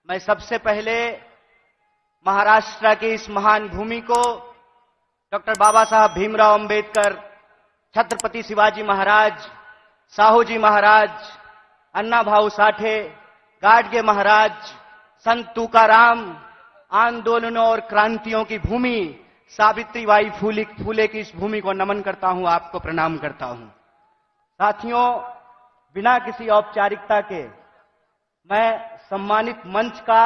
मैं सबसे पहले महाराष्ट्र की इस महान भूमि को डॉक्टर बाबा साहब भीमराव अंबेडकर, छत्रपति शिवाजी महाराज, साहूजी महाराज, अन्ना भाऊ साठे, गाडगे महाराज, संत तुकाराम, आंदोलनों और क्रांतियों की भूमि सावित्रीबाई फूले की इस भूमि को नमन करता हूं, आपको प्रणाम करता हूं। साथियों, बिना किसी औपचारिकता के मैं सम्मानित मंच का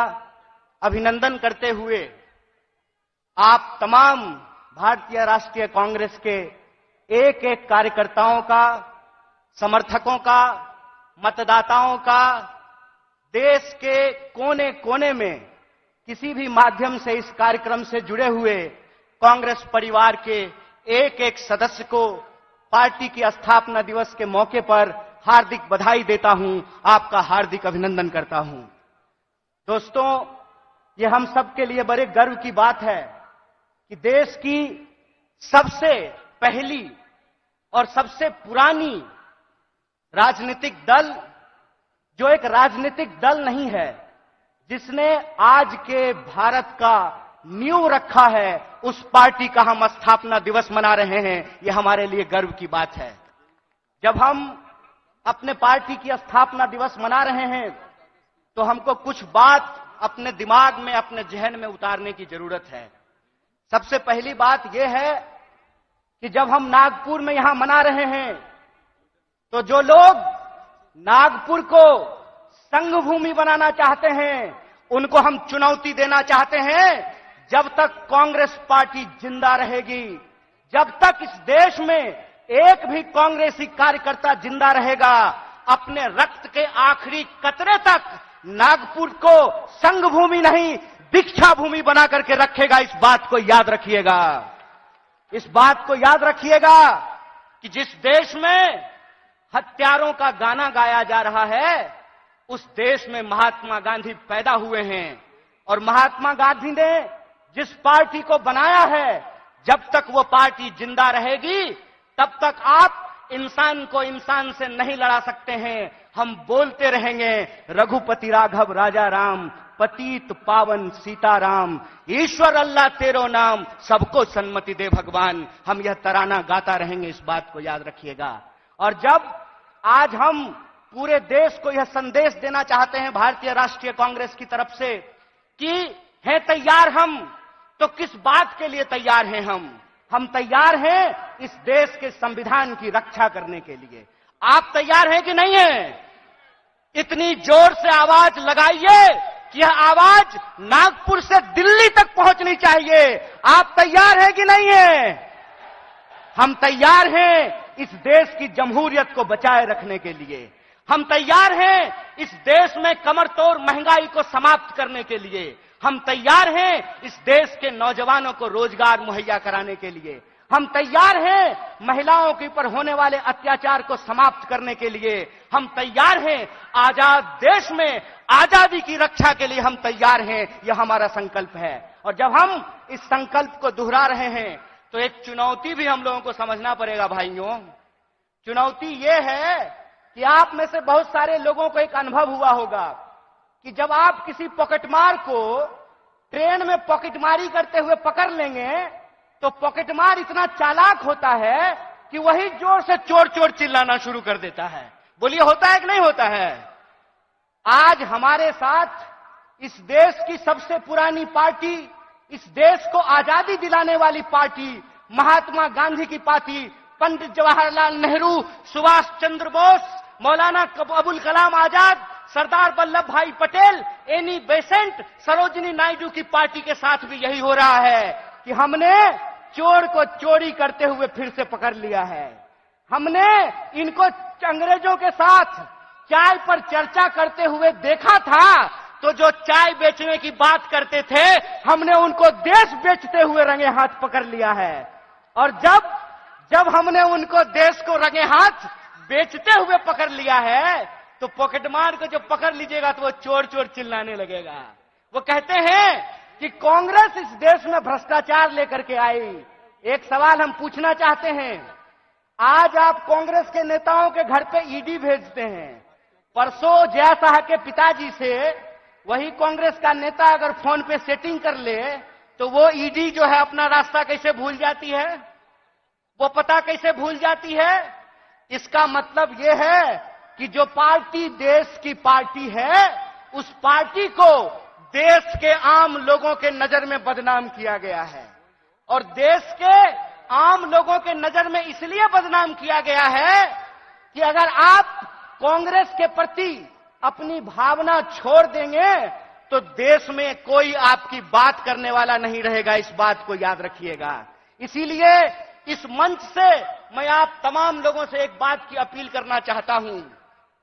अभिनंदन करते हुए आप तमाम भारतीय राष्ट्रीय कांग्रेस के एक एक कार्यकर्ताओं का, समर्थकों का, मतदाताओं का, देश के कोने कोने में किसी भी माध्यम से इस कार्यक्रम से जुड़े हुए कांग्रेस परिवार के एक एक सदस्य को पार्टी की स्थापना दिवस के मौके पर हार्दिक बधाई देता हूं, आपका हार्दिक अभिनंदन करता हूं। दोस्तों, ये हम सबके लिए बड़े गर्व की बात है कि देश की सबसे पहली और सबसे पुरानी राजनीतिक दल, जो एक राजनीतिक दल नहीं है, जिसने आज के भारत का नींव रखा है, उस पार्टी का हम स्थापना दिवस मना रहे हैं। यह हमारे लिए गर्व की बात है। जब हम अपने पार्टी की स्थापना दिवस मना रहे हैं तो हमको कुछ बात अपने दिमाग में, अपने जहन में उतारने की जरूरत है। सबसे पहली बात यह है कि जब हम नागपुर में यहां मना रहे हैं तो जो लोग नागपुर को संघ भूमि बनाना चाहते हैं, उनको हम चुनौती देना चाहते हैं, जब तक कांग्रेस पार्टी जिंदा रहेगी, जब तक इस देश में एक भी कांग्रेसी कार्यकर्ता जिंदा रहेगा, अपने रक्त के आखिरी कतरे तक नागपुर को संघ भूमि नहीं, दीक्षा भूमि बना करके रखेगा। इस बात को याद रखिएगा। इस बात को याद रखिएगा कि जिस देश में हत्यारों का गाना गाया जा रहा है, उस देश में महात्मा गांधी पैदा हुए हैं। और महात्मा गांधी ने जिस पार्टी को बनाया है, जब तक वो पार्टी जिंदा रहेगी, तब तक आप इंसान को इंसान से नहीं लड़ा सकते हैं। हम बोलते रहेंगे, रघुपति राघव राजा राम, पतित पावन सीताराम, ईश्वर अल्लाह तेरो नाम, सबको सन्मति दे भगवान। हम यह तराना गाता रहेंगे, इस बात को याद रखिएगा। और जब आज हम पूरे देश को यह संदेश देना चाहते हैं भारतीय राष्ट्रीय कांग्रेस की तरफ से कि हैं तैयार हम, तो किस बात के लिए तैयार हैं हम तैयार हैं इस देश के संविधान की रक्षा करने के लिए। आप तैयार हैं कि नहीं हैं? इतनी जोर से आवाज लगाइए कि यह आवाज नागपुर से दिल्ली तक पहुंचनी चाहिए। आप तैयार हैं कि नहीं हैं? हम तैयार हैं इस देश की जमहूरियत को बचाए रखने के लिए। हम तैयार हैं इस देश में कमर तोड़ महंगाई को समाप्त करने के लिए। हम तैयार हैं इस देश के नौजवानों को रोजगार मुहैया कराने के लिए। हम तैयार हैं महिलाओं के ऊपर होने वाले अत्याचार को समाप्त करने के लिए। हम तैयार हैं आजाद देश में आजादी की रक्षा के लिए। हम तैयार हैं, यह हमारा संकल्प है। और जब हम इस संकल्प को दोहरा रहे हैं तो एक चुनौती भी हम लोगों को समझना पड़ेगा भाइयों। चुनौती यह है कि आप में से बहुत सारे लोगों को एक अनुभव हुआ होगा कि जब आप किसी पॉकेटमार को ट्रेन में पॉकेटमारी करते हुए पकड़ लेंगे तो पॉकेटमार इतना चालाक होता है कि वही जोर से चोर चोर चिल्लाना शुरू कर देता है। बोलिए, होता है कि नहीं होता है? आज हमारे साथ इस देश की सबसे पुरानी पार्टी, इस देश को आजादी दिलाने वाली पार्टी, महात्मा गांधी की पार्टी, पंडित जवाहरलाल नेहरू, सुभाष चंद्र बोस, मौलाना अबुल कलाम आजाद, सरदार वल्लभ भाई पटेल, एनी बेसेंट, सरोजिनी नायडू की पार्टी के साथ भी यही हो रहा है कि हमने चोर को चोरी करते हुए फिर से पकड़ लिया है। हमने इनको अंग्रेजों के साथ चाय पर चर्चा करते हुए देखा था, तो जो चाय बेचने की बात करते थे, हमने उनको देश बेचते हुए रंगे हाथ पकड़ लिया है। और जब हमने उनको देश को रंगे हाथ बेचते हुए पकड़ लिया है, तो पॉकेटमार को जब पकड़ लीजिएगा तो वो चोर चोर चिल्लाने लगेगा। वो कहते हैं कि कांग्रेस इस देश में भ्रष्टाचार लेकर के आई। एक सवाल हम पूछना चाहते हैं, आज आप कांग्रेस के नेताओं के घर पे ईडी भेजते हैं। परसों जया शाह के पिताजी से वही कांग्रेस का नेता अगर फोन पे सेटिंग कर ले तो वो ईडी जो है अपना रास्ता कैसे भूल जाती है, वो पता कैसे भूल जाती है। इसका मतलब यह है कि जो पार्टी देश की पार्टी है, उस पार्टी को देश के आम लोगों के नजर में बदनाम किया गया है। और देश के आम लोगों के नजर में इसलिए बदनाम किया गया है कि अगर आप कांग्रेस के प्रति अपनी भावना छोड़ देंगे तो देश में कोई आपकी बात करने वाला नहीं रहेगा। इस बात को याद रखिएगा। इसीलिए इस मंच से मैं आप तमाम लोगों से एक बात की अपील करना चाहता हूं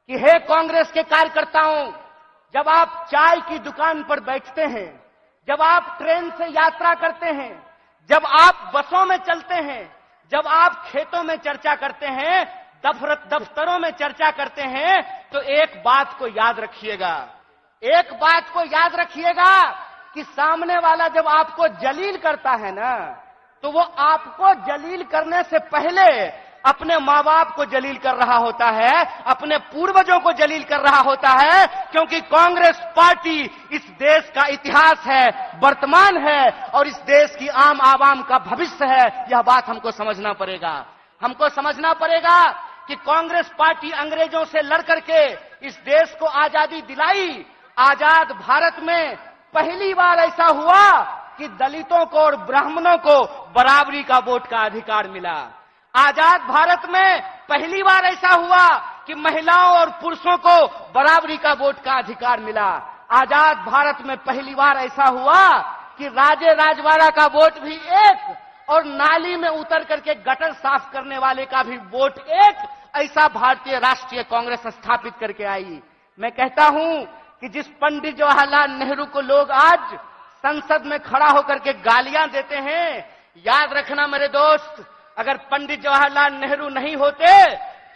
कि हे कांग्रेस के कार्यकर्ताओं, जब आप चाय की दुकान पर बैठते हैं, जब आप ट्रेन से यात्रा करते हैं, जब आप बसों में चलते हैं, जब आप खेतों में चर्चा करते हैं, दफ्तरों में चर्चा करते हैं, तो एक बात को याद रखिएगा, एक बात को याद रखिएगा कि सामने वाला जब आपको जलील करता है ना, तो वो आपको जलील करने से पहले अपने मां बाप को जलील कर रहा होता है, अपने पूर्वजों को जलील कर रहा होता है। क्योंकि कांग्रेस पार्टी इस देश का इतिहास है, वर्तमान है और इस देश की आम आवाम का भविष्य है। यह बात हमको समझना पड़ेगा। हमको समझना पड़ेगा कि कांग्रेस पार्टी अंग्रेजों से लड़ करके इस देश को आजादी दिलाई। आजाद भारत में पहली बार ऐसा हुआ कि दलितों को और ब्राह्मणों को बराबरी का वोट का अधिकार मिला। आजाद भारत में पहली बार ऐसा हुआ कि महिलाओं और पुरुषों को बराबरी का वोट का अधिकार मिला। आजाद भारत में पहली बार ऐसा हुआ कि राजे राजवाड़ा का वोट भी एक और नाली में उतर करके गटर साफ करने वाले का भी वोट एक, ऐसा भारतीय राष्ट्रीय कांग्रेस स्थापित करके आई। मैं कहता हूं कि जिस पंडित जवाहरलाल नेहरू को लोग आज संसद में खड़ा होकर के गालियां देते हैं, याद रखना मेरे दोस्त, अगर पंडित जवाहरलाल नेहरू नहीं होते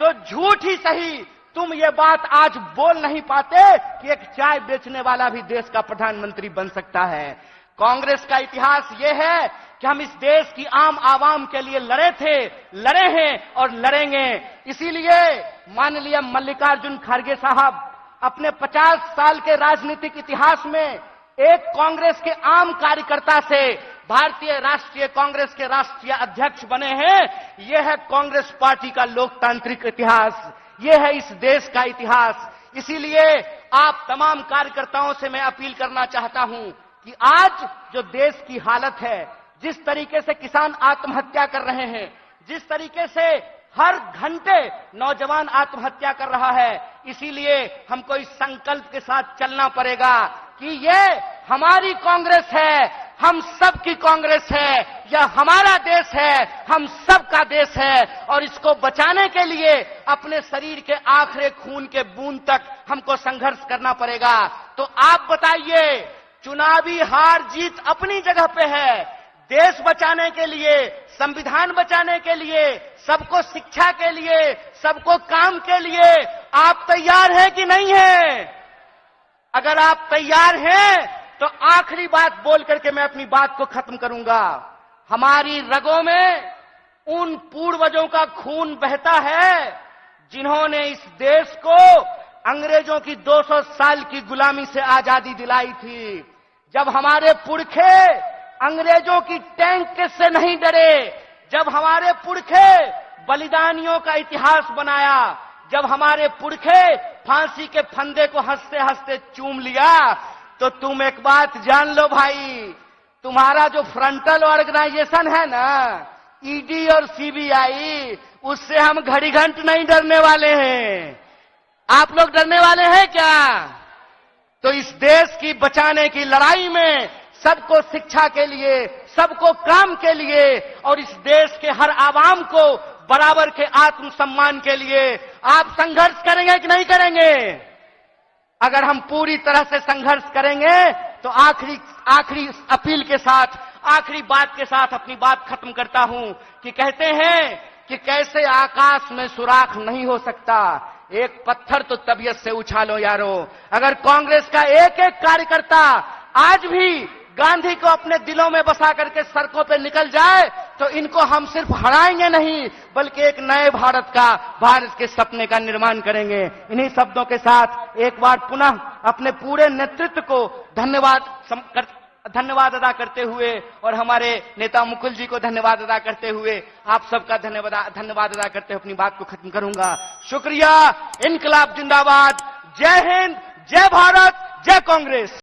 तो झूठ ही सही तुम ये बात आज बोल नहीं पाते कि एक चाय बेचने वाला भी देश का प्रधानमंत्री बन सकता है। कांग्रेस का इतिहास ये है कि हम इस देश की आम आवाम के लिए लड़े थे, लड़े हैं और लड़ेंगे। इसीलिए माननीय मल्लिकार्जुन खड़गे साहब अपने 50 साल के राजनीतिक इतिहास में एक कांग्रेस के आम कार्यकर्ता से भारतीय राष्ट्रीय कांग्रेस के राष्ट्रीय अध्यक्ष बने हैं। यह है कांग्रेस पार्टी का लोकतांत्रिक इतिहास, यह है इस देश का इतिहास। इसीलिए आप तमाम कार्यकर्ताओं से मैं अपील करना चाहता हूं कि आज जो देश की हालत है, जिस तरीके से किसान आत्महत्या कर रहे हैं, जिस तरीके से हर घंटे नौजवान आत्महत्या कर रहा है, इसीलिए हमको इस संकल्प के साथ चलना पड़ेगा कि ये हमारी कांग्रेस है, हम सब की कांग्रेस है, यह हमारा देश है, हम सब का देश है और इसको बचाने के लिए अपने शरीर के आखिरी खून के बूंद तक हमको संघर्ष करना पड़ेगा। तो आप बताइए, चुनावी हार जीत अपनी जगह पे है, देश बचाने के लिए, संविधान बचाने के लिए, सबको शिक्षा के लिए, सबको काम के लिए आप तैयार हैं कि नहीं हैं? अगर आप तैयार हैं तो आखिरी बात बोल करके मैं अपनी बात को खत्म करूंगा। हमारी रगों में उन पूर्वजों का खून बहता है जिन्होंने इस देश को अंग्रेजों की 200 साल की गुलामी से आजादी दिलाई थी। जब हमारे पुरखे अंग्रेजों की टैंक से नहीं डरे, जब हमारे पुरखे बलिदानियों का इतिहास बनाया, जब हमारे पुरखे फांसी के फंदे को हंसते हंसते चूम लिया, तो तुम एक बात जान लो भाई, तुम्हारा जो फ्रंटल ऑर्गेनाइजेशन है ना, ईडी और सीबीआई, उससे हम घड़ी घंट नहीं डरने वाले हैं। आप लोग डरने वाले हैं क्या? तो इस देश की बचाने की लड़ाई में सबको शिक्षा के लिए, सबको काम के लिए और इस देश के हर आवाम को बराबर के आत्मसम्मान के लिए आप संघर्ष करेंगे कि नहीं करेंगे? अगर हम पूरी तरह से संघर्ष करेंगे तो आखिरी अपील के साथ, आखिरी बात के साथ अपनी बात खत्म करता हूं कि कहते हैं कि कैसे आकाश में सुराख नहीं हो सकता, एक पत्थर तो तबीयत से उछालो यारो। अगर कांग्रेस का एक एक कार्यकर्ता आज भी गांधी को अपने दिलों में बसा करके सड़कों पे निकल जाए तो इनको हम सिर्फ हराएंगे नहीं, बल्कि एक नए भारत का, भारत के सपने का निर्माण करेंगे। इन्हीं शब्दों के साथ एक बार पुनः अपने पूरे नेतृत्व को धन्यवाद अदा करते हुए और हमारे नेता मुकुल जी को धन्यवाद अदा करते हुए आप सबका धन्यवाद अदा करते हुए अपनी बात को खत्म करूंगा। शुक्रिया। इनकलाब जिंदाबाद। जय हिंद, जय भारत, जय कांग्रेस।